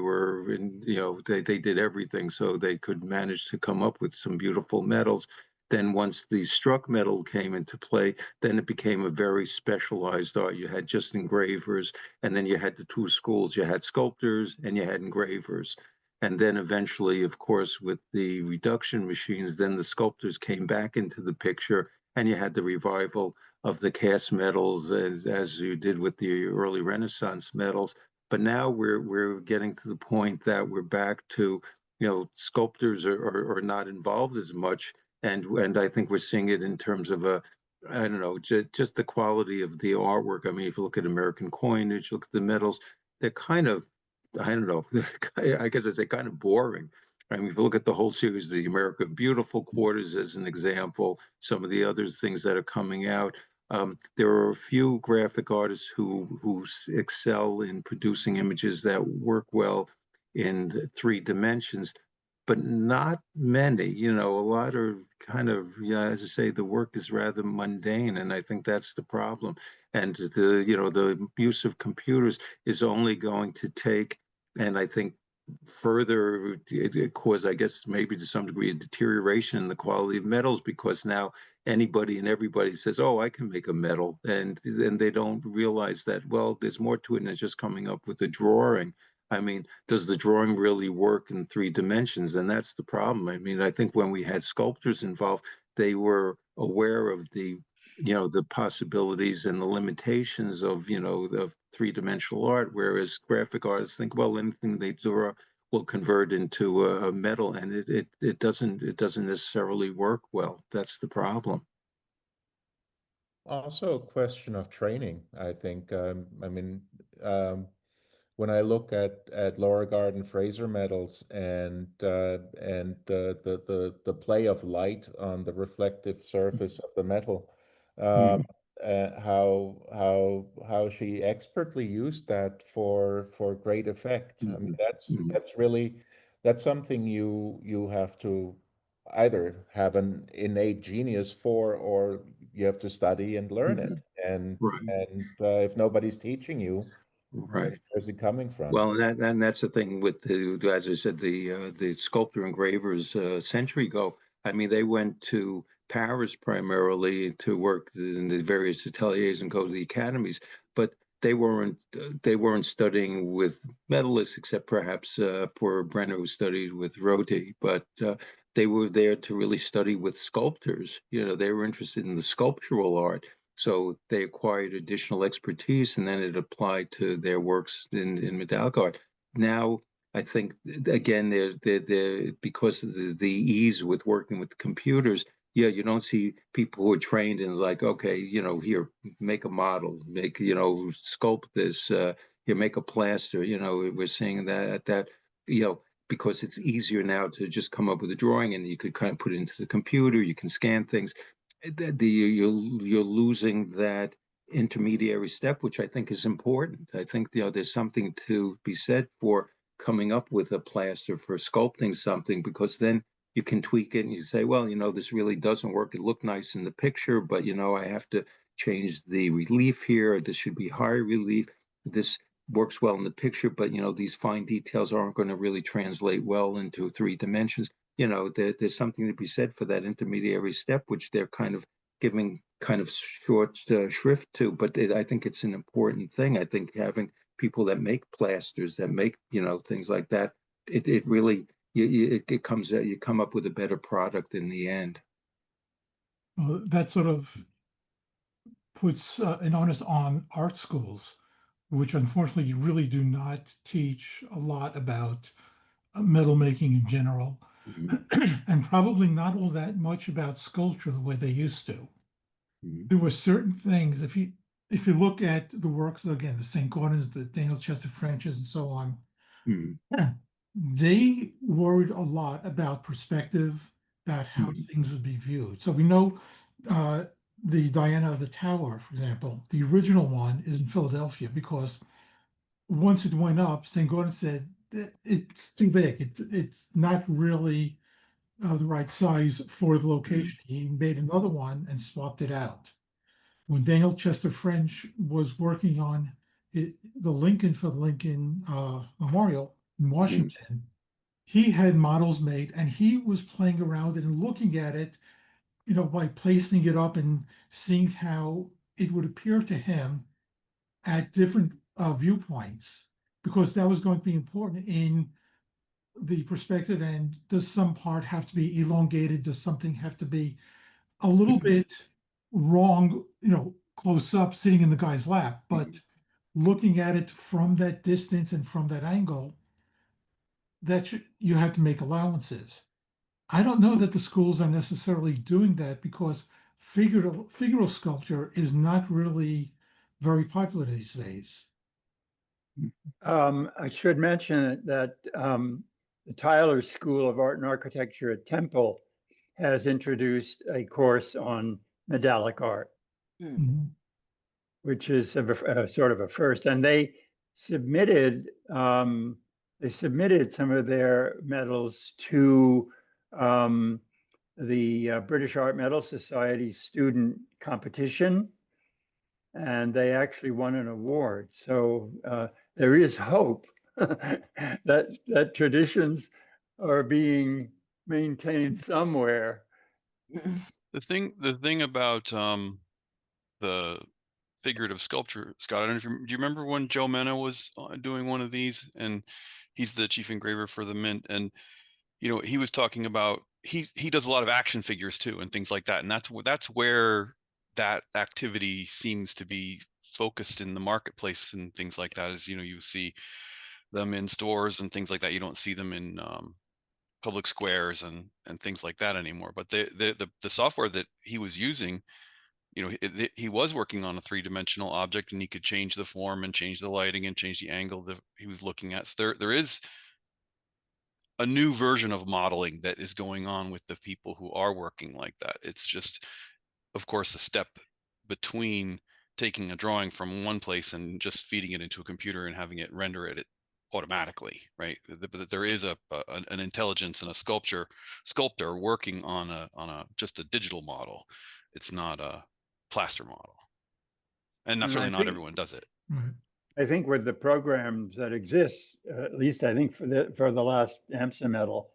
did everything, so they could manage to come up with some beautiful metals. Then once the struck metal came into play, then it became a very specialized art. You had just engravers, and then you had the two schools. You had sculptors and you had engravers. And then eventually, of course, with the reduction machines, then the sculptors came back into the picture, and you had the revival of the cast metals, as you did with the early Renaissance metals. But now we're getting to the point that we're back to, sculptors are not involved as much, and I think we're seeing it in terms of I don't know, just the quality of the artwork. I mean, if you look at American coinage, look at the metals, they're kind of, I don't know, I guess they're kind of boring. I mean, if you look at the whole series, the America Beautiful quarters as an example, some of the other things that are coming out, there are a few graphic artists who excel in producing images that work well in 3 dimensions, but not many. A lot are kind of, as I say, the work is rather mundane, and I think that's the problem. And the use of computers is only going to take, and I think further it caused, I guess, maybe to some degree, a deterioration in the quality of metals, because now anybody and everybody says, oh, I can make a metal. And then they don't realize that, well, there's more to it than just coming up with a drawing. I mean, does the drawing really work in 3 dimensions? And that's the problem. I mean, I think when we had sculptors involved, they were aware of the possibilities and the limitations of, of 3-dimensional art, whereas graphic artists think, well, anything they draw will convert into a metal, and it doesn't necessarily work well. That's the problem. Also a question of training, I think. I mean, when I look at Laura Garden Fraser medals and the play of light on the reflective surface of the metal, Mhm. how she expertly used that for great effect. I mean, Mhm. that's something you have to either have an innate genius for, or you have to study and learn it. Mhm. And Right, if nobody's teaching you, right. where's it coming from? Well, and that's the thing with as I said, the sculptor engravers a century ago. I mean, they went to Paris primarily to work in the various ateliers and go to the academies, but they weren't studying with medalists, except perhaps poor Brenner, who studied with Rodi. But they were there to really study with sculptors. They were interested in the sculptural art. So they acquired additional expertise, and then it applied to their works in medallic art. Now, I think again, they're because of the ease with working with computers. Yeah, you don't see people who are trained in, like, okay, here, make a model, sculpt this, here, make a plaster. We're seeing that because it's easier now to just come up with a drawing, and you could kind of put it into the computer. You can scan things. You're losing that intermediary step, which I think is important. I think there's something to be said for coming up with a plaster for sculpting something, because then you can tweak it and you say, well, this really doesn't work. It looked nice in the picture, but I have to change the relief here. This should be higher relief. This works well in the picture, but these fine details aren't going to really translate well into 3 dimensions. There's something to be said for that intermediary step, which they're kind of giving kind of short shrift to. But I think it's an important thing. I think having people that make plasters, that make things like that, it really it comes out, you come up with a better product in the end. Well, that sort of puts an onus on art schools, which unfortunately really do not teach a lot about metal making in general, Mhm. and probably not all that much about sculpture the way they used to. Mhm. There were certain things, if you look at the works, again, the St. Gordons, the Daniel Chester Frenches, and so on, Mhm. they worried a lot about perspective, about how Mhm. things would be viewed. So we know uh, the Diana of the Tower, for example, the original one is in Philadelphia because once it went up, St. Gordon said it's too big. It's not really the right size for the location. He made another one and swapped it out. When Daniel Chester French was working on the Lincoln for the Lincoln Memorial in Mhm. Washington, he had models made and he was playing around with it and looking at it, by placing it up and seeing how it would appear to him at different viewpoints, because that was going to be important in the perspective. And does some part have to be elongated? Does something have to be a little Mhm. bit wrong, close up, sitting in the guy's lap? But looking at it from that distance and from that angle, you have to make allowances. I don't know that the schools are necessarily doing that because figural sculpture is not really very popular these days. I should mention that the Tyler School of Art and Architecture at Temple has introduced a course on medallic art, Mhm. which is a sort of a first. And submitted they submitted some of their medals to the British Art Medal Society student competition, and they actually won an award. So there is hope that traditions are being maintained somewhere. The thing about the figurative sculpture, Scott, I don't know if do you remember when Joe Menna was doing one of these, and he's the chief engraver for the Mint, and he was talking about he does a lot of action figures too and things like that, and that's where that activity seems to be focused in the marketplace and things like that. Is you see them in stores and things like that. You don't see them in public squares and things like that anymore. But the software that he was using, he was working on a three-dimensional object, and he could change the form and change the lighting and change the angle that he was looking at. So there is a new version of modeling that is going on with the people who are working like that. It's just, of course, a step between taking a drawing from one place and just feeding it into a computer and having it render it automatically, right? But there is an intelligence and a sculptor working on just a digital model. It's not a plaster model, and certainly not everyone does it. I think with the programs that exist, at least I think for the last AMSA medal,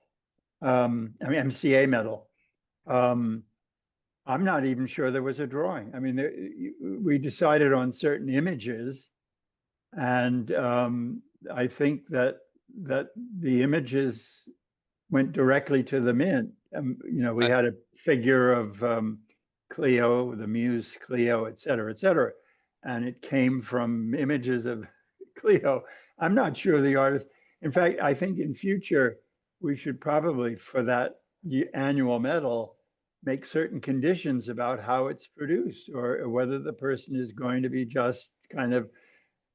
MCA medal, I'm not even sure there was a drawing. I mean, we decided on certain images, and I think that the images went directly to the Mint. We had a figure of Cleo, the Muse Cleo, et cetera, and it came from images of Cleo. I'm not sure the artist. In fact, I think in future we should probably, for that annual medal, make certain conditions about how it's produced, or whether the person is going to be just kind of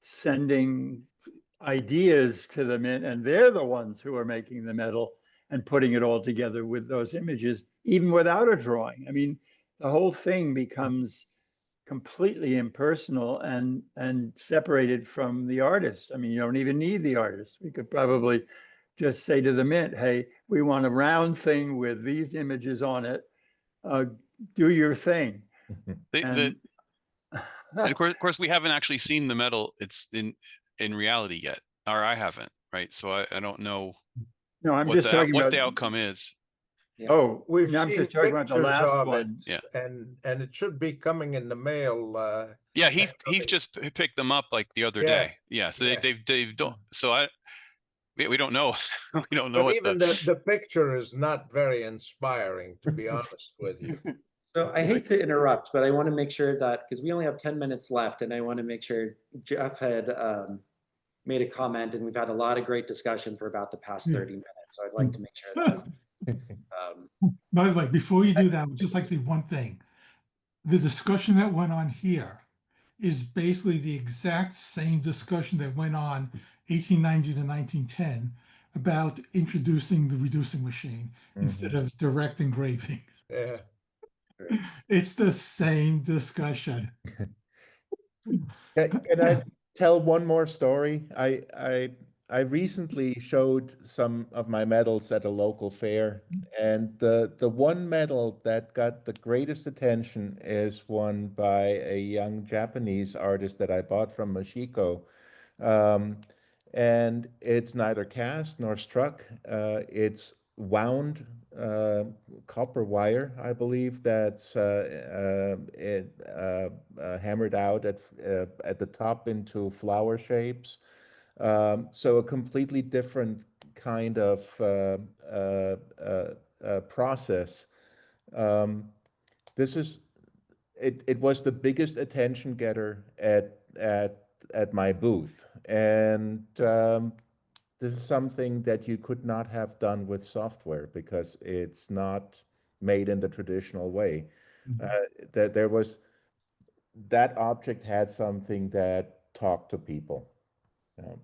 sending ideas to the Mint, and they're the ones who are making the medal and putting it all together with those images, even without a drawing. I mean, the whole thing becomes completely impersonal and separated from the artist. I mean, you don't even need the artist. We could probably just say to the Mint, hey, we want a round thing with these images on it. Do your thing. And of course, we haven't actually seen the medal. It's in reality yet, or I haven't, right? So I don't know. No, I'm just talking about what the outcome is. Yeah. I'm seen just talking about the last one. Yeah, and it should be coming in the mail. Yeah, he's just picked them up like the other day. Yeah, so they've done. So we don't know. We don't know. But even the picture is not very inspiring, to be honest with you. So I hate to interrupt, but I want to make sure that, because we only have 10 minutes left, and I want to make sure Jeff had made a comment, and we've had a lot of great discussion for about the past 30 minutes. So I'd like to make sure that. By the way, before you do that, I would just like to say one thing. The discussion that went on here is basically the exact same discussion that went on 1890 to 1910 about introducing the reducing machine instead of direct engraving. Yeah. It's the same discussion. Can I tell one more story? I recently showed some of my medals at a local fair, and the one medal that got the greatest attention is one by a young Japanese artist that I bought from Mashiko. And it's neither cast nor struck. It's wound copper wire, I believe, that's hammered out at the top into flower shapes. So a completely different kind of process. It was the biggest attention getter at my booth, and this is something that you could not have done with software because it's not made in the traditional way. That object had something that talked to people.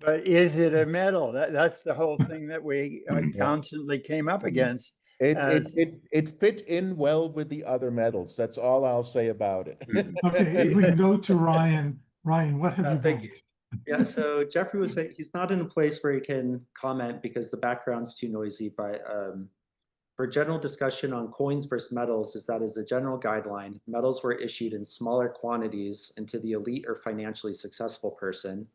But is it a medal? That's the whole thing that we constantly came up against. It fit in well with the other medals. That's all I'll say about it. Okay, we can go to Ryan. Ryan, what have you Thank got? you. Yeah, so Jeffrey was saying he's not in a place where he can comment because the background's too noisy, but for general discussion on coins versus medals, is that as a general guideline, medals were issued in smaller quantities and to the elite or financially successful person.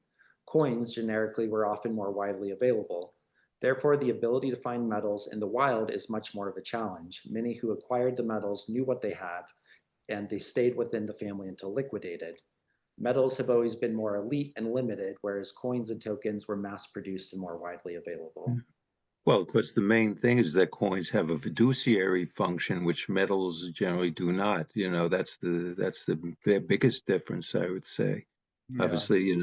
Coins generically were often more widely available. Therefore, the ability to find metals in the wild is much more of a challenge. Many who acquired the metals knew what they had, and they stayed within the family until liquidated. Metals have always been more elite and limited, whereas coins and tokens were mass-produced and more widely available. Well, of course, the main thing is that coins have a fiduciary function, which metals generally do not. That's the biggest difference, I would say. Yeah. Obviously,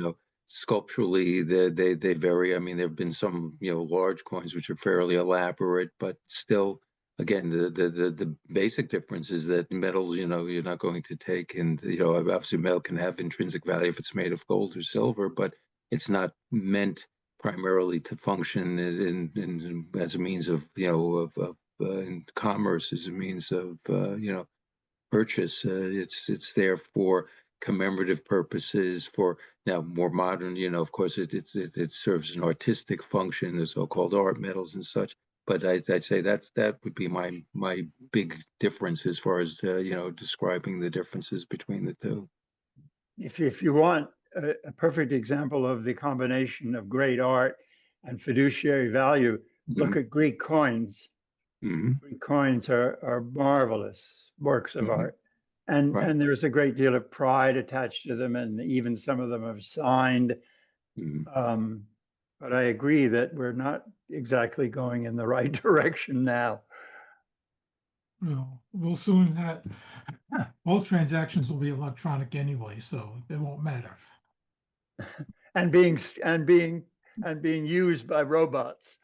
sculpturally, they vary. I mean, there have been some, large coins which are fairly elaborate, but still, again, the basic difference is that metals, you're not going to take, and obviously, metal can have intrinsic value if it's made of gold or silver, but it's not meant primarily to function as a means of in commerce, as a means of purchase. It's there for commemorative purposes. For now more modern, of course, it serves an artistic function, the so-called art metals and such. But I'd say that would be my big difference as far as describing the differences between the two. If you want a perfect example of the combination of great art and fiduciary value, look at Greek coins. Greek coins are marvelous works of art. And Right. and there's a great deal of pride attached to them, and even some of them are signed. But I agree that we're not exactly going in the right direction now. No, we'll soon have all transactions will be electronic anyway, so it won't matter. And being used by robots.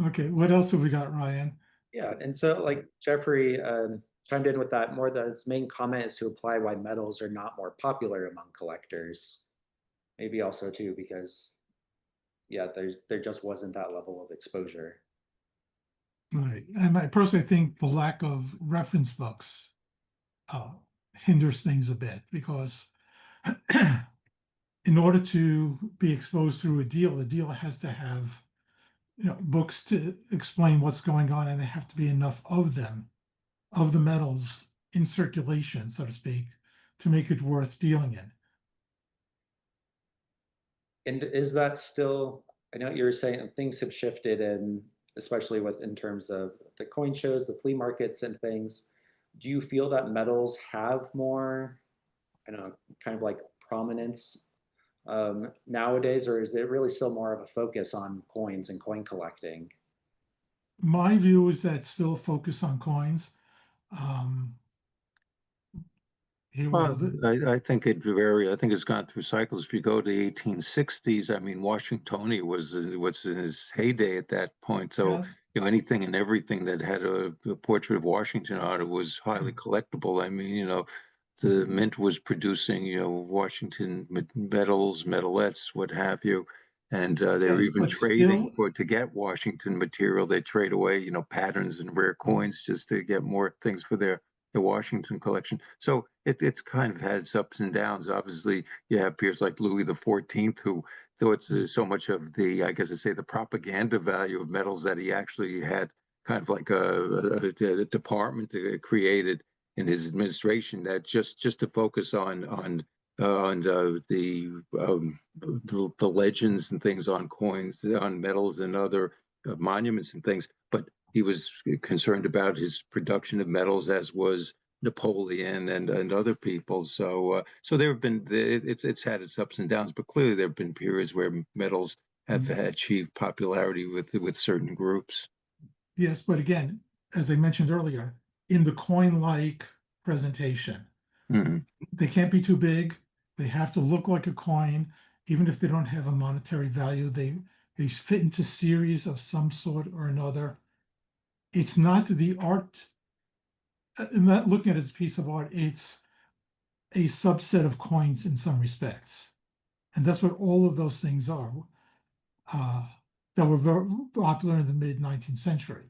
Okay, what else have we got, Ryan? Yeah, and so like Jeffrey chimed in with that, more that its main comment is to apply why metals are not more popular among collectors. Maybe also too, because yeah, there just wasn't that level of exposure. Right, and I personally think the lack of reference books hinders things a bit, because in order to be exposed through a deal, the dealer has to have books to explain what's going on, and there have to be enough of them, of the metals in circulation, so to speak, to make it worth dealing in. And is that still, I know you were saying things have shifted, and especially in terms of the coin shows, the flea markets and things. Do you feel that metals have more, I don't know, kind of like prominence nowadays, or is it really still more of a focus on coins and coin collecting? My view is that still focus on coins. I think it vary. I think it's gone through cycles. If you go to the 1860s, I mean, Washingtonian was in his heyday at that point. So, anything and everything that had a portrait of Washington on it was highly collectible. I mean, the mint was producing, Washington medals, medalettes, what have you. And they were even trading to get Washington material. They trade away, patterns and rare coins just to get more things for their Washington collection. So it's kind of had its ups and downs. Obviously, you have peers like Louis XIV, who thought so much of the, I guess I'd say, the propaganda value of metals that he actually had kind of like a department created in his administration that just to focus on the legends and things on coins, on metals and other monuments and things. But he was concerned about his production of metals, as was Napoleon and other people. So there have been, it's had its ups and downs, but clearly there have been periods where metals have achieved popularity with certain groups. Yes, but again, as I mentioned earlier, in the coin-like presentation, they can't be too big. They have to look like a coin, even if they don't have a monetary value. They fit into series of some sort or another. It's not the art, not looking at it as a piece of art, it's a subset of coins in some respects. And that's what all of those things are that were very popular in the mid-19th century.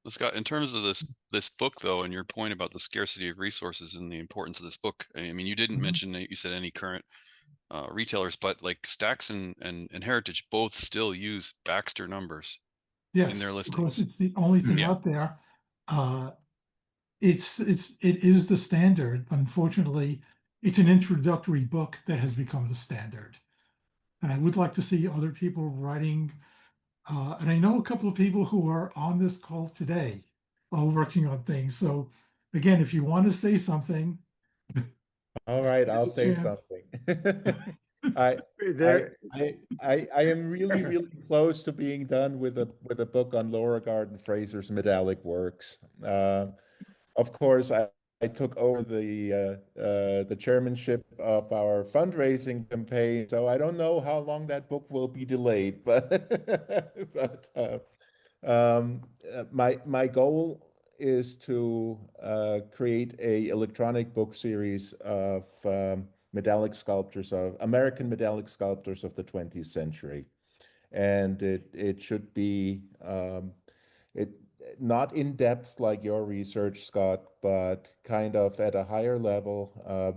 Well, Scott, in terms of this book, though, and your point about the scarcity of resources and the importance of this book, I mean, you didn't mention, you said any current retailers, but like Stax and Heritage both still use Baxter numbers in their listings. Of course, it's the only thing out there. It is the standard, but unfortunately, it's an introductory book that has become the standard. And I would like to see other people writing. And I know a couple of people who are on this call today, working on things. So again, if you want to say something, All right, I'll here's a say chance. something. I There, I am really close to being done with a book on Laura Garden Fraser's medallic works. Of course, I took over the chairmanship of our fundraising campaign, so I don't know how long that book will be delayed, but my goal is to create a electronic book series of medallic sculptures of American medallic sculptors of the 20th century, and it should be it not in depth like your research, Scott, but kind of at a higher level,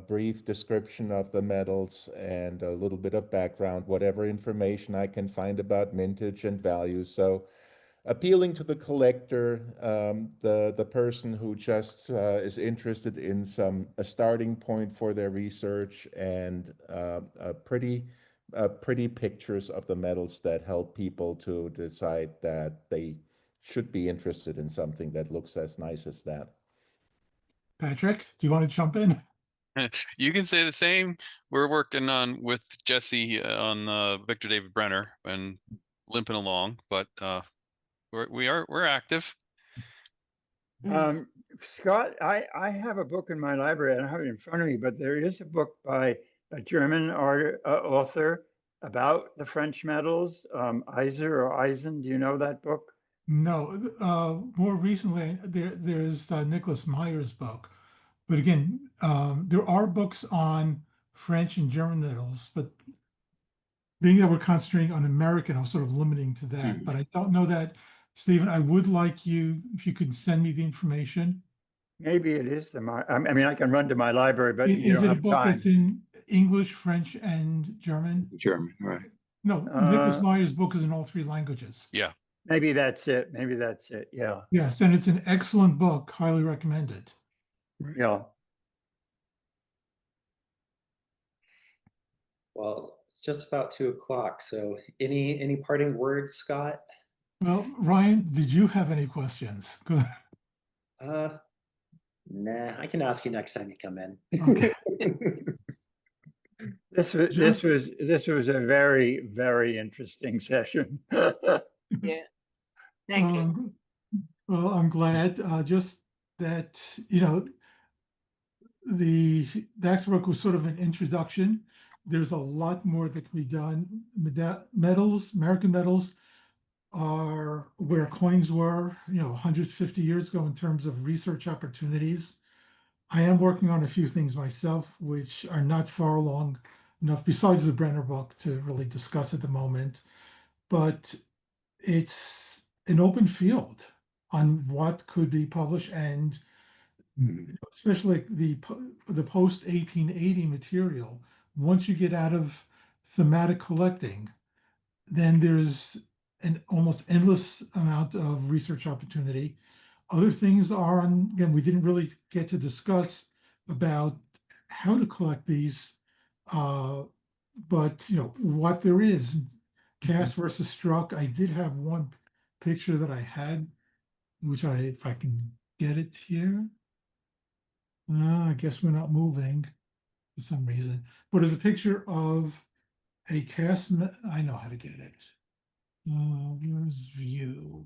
brief description of the medals and a little bit of background, whatever information I can find about mintage and value. So appealing to the collector, the person who just is interested in a starting point for their research and pretty pictures of the medals that help people to decide that they should be interested in something that looks as nice as that. Patrick, do you want to jump in? You can say the same. We're working on with Jesse on Victor David Brenner and limping along, but we're active. Scott, I have a book in my library. I don't have it in front of me, but there is a book by a German author about the French medals, Iser or Eisen. Do you know that book? No, more recently there's Nicholas Meyer's book, but again, there are books on French and German medals, but being that we're concentrating on American, I'm sort of limiting to that. But I don't know that, Stephen. I would like you, if you could send me the information. Maybe it is I mean, I can run to my library, but you Is don't it a have book time. that's in English, French, and German? German, right. No, Nicholas Meyer's book is in all three languages. Yeah. Maybe that's it. Maybe that's it. Yeah. Yes, and it's an excellent book. Highly recommended. Yeah. Well, it's just about 2 o'clock. So any parting words, Scott? Well, Ryan, did you have any questions? Nah, I can ask you next time you come in. Okay. This was a very interesting session. Yeah. Thank you. Well, I'm glad. Just that, the Baxter book was sort of an introduction. There's a lot more that can be done. Medals, American medals, are where coins were, 150 years ago in terms of research opportunities. I am working on a few things myself, which are not far along enough, besides the Brenner book, to really discuss at the moment. But it's an open field on what could be published, and especially the post 1880 material. Once you get out of thematic collecting, then there's an almost endless amount of research opportunity. Other things are again, we didn't really get to discuss about how to collect these, but what there is, cast versus struck. I did have one picture that I had, which if I can get it here. I guess we're not moving for some reason, but it's a picture of a cast. I know how to get it. Where's view?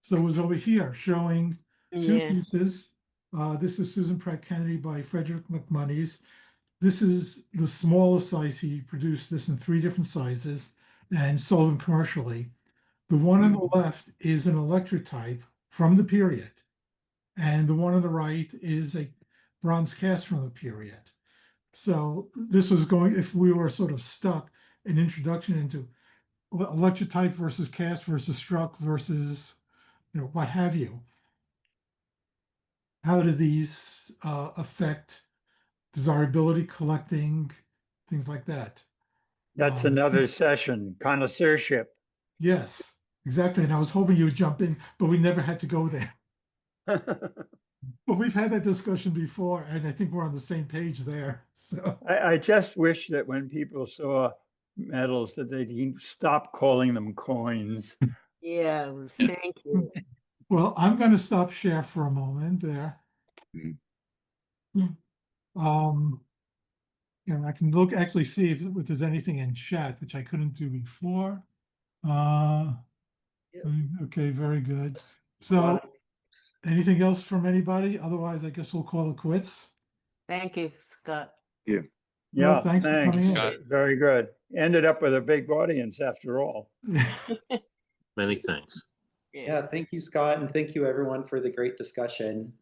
So it was over here showing two pieces. This is Susan Pratt Kennedy by Frederick McMonnies. This is the smallest size. He produced this in 3 different sizes and sold them commercially. The one on the left is an electrotype from the period, and the one on the right is a bronze cast from the period. So this was if we were sort of stuck, an introduction into electrotype versus cast versus struck versus, what have you. How do these affect desirability, collecting, things like that? That's another session, connoisseurship. Yes, exactly. And I was hoping you would jump in, but we never had to go there. But we've had that discussion before, and I think we're on the same page there. So I just wish that when people saw medals that they'd stop calling them coins. Yeah, thank you. well, I'm going to stop share for a moment there. I can look actually see if there's anything in chat, which I couldn't do before. Okay, very good. So anything else from anybody? Otherwise, I guess we'll call it quits. Thank you, Scott. Yeah. Well, Yeah, thanks for coming in. Scott. Very good. Ended up with a big audience after all. Many thanks. Yeah, thank you, Scott, and thank you everyone for the great discussion.